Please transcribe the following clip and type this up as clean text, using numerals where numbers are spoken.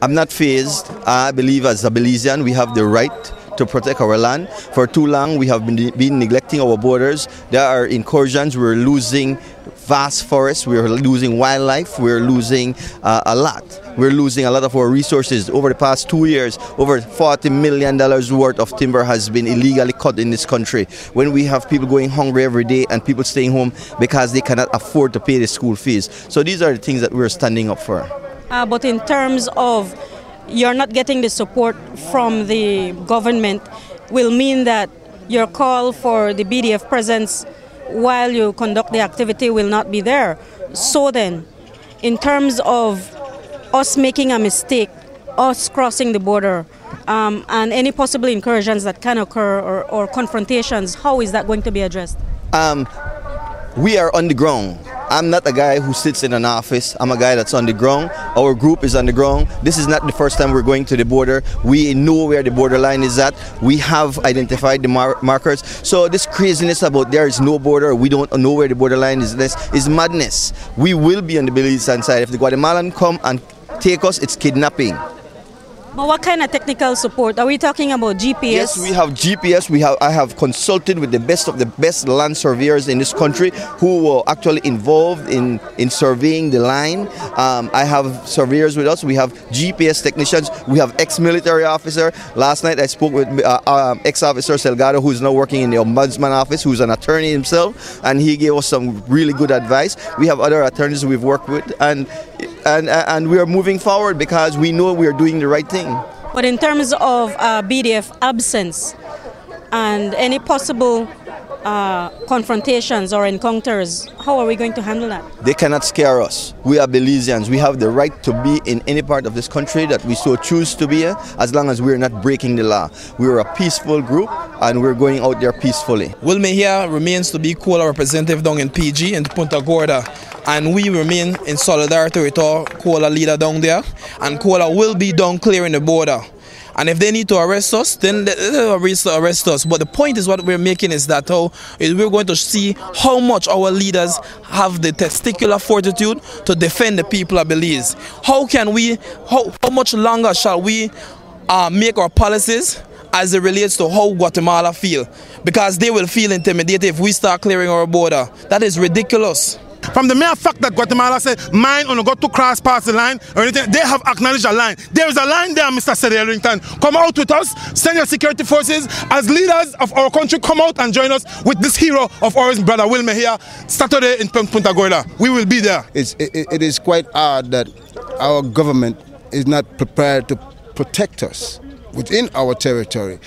I'm not fazed. I believe as a Belizean we have the right to protect our land. For too long we have been neglecting our borders. There are incursions, we're losing vast forests, we're losing wildlife, we're losing a lot. We're losing a lot of our resources. Over the past 2 years, over $40 million worth of timber has been illegally cut in this country. When we have people going hungry every day and people staying home because they cannot afford to pay the school fees. So these are the things that we're standing up for. But in terms of you're not getting the support from the government, will mean that your call for the BDF presence while you conduct the activity will not be there. So then, in terms of us making a mistake, us crossing the border, and any possible incursions that can occur or confrontations, how is that going to be addressed? We are on the ground. I'm not a guy who sits in an office. I'm a guy that's on the ground. Our group is on the ground. This is not the first time we're going to the border. We know where the borderline is at. We have identified the markers. So this craziness about there is no border, we don't know where the borderline is madness. We will be on the Belizean side. If the Guatemalan come and take us, it's kidnapping. But what kind of technical support? Are we talking about GPS? Yes, we have GPS. I have consulted with the best of the best land surveyors in this country who were actually involved in surveying the line. I have surveyors with us. We have GPS technicians. We have ex-military officer. Last night I spoke with ex-officer Salgado, who is now working in the Ombudsman office, who's an attorney himself, and he gave us some really good advice. We have other attorneys we've worked with, and we are moving forward because we know we are doing the right thing. But in terms of BDF absence and any possible confrontations or encounters, how are we going to handle that? They cannot scare us. We are Belizeans. We have the right to be in any part of this country that we so choose to be in, as long as we're not breaking the law. We're a peaceful group and we're going out there peacefully. Will Mejia remains to be COLA representative down in PG in Punta Gorda, and we remain in solidarity with our COLA leader down there, and COLA will be down clearing the border. And if they need to arrest us, then they'll arrest us. But the point is what we're making is that we're going to see how much our leaders have the testicular fortitude to defend the people of Belize. How much longer shall we make our policies as it relates to how Guatemala feel? Because they will feel intimidated if we start clearing our border. That is ridiculous. From the mere fact that Guatemala said, mine on got to cross past the line or anything, they have acknowledged a line. There is a line there, Mr. Cedric Ellington. Come out with us, send your security forces. As leaders of our country, come out and join us with this hero of ours, Brother Will Mejia, Saturday in Punta Gorda. We will be there. It is quite odd that our government is not prepared to protect us within our territory.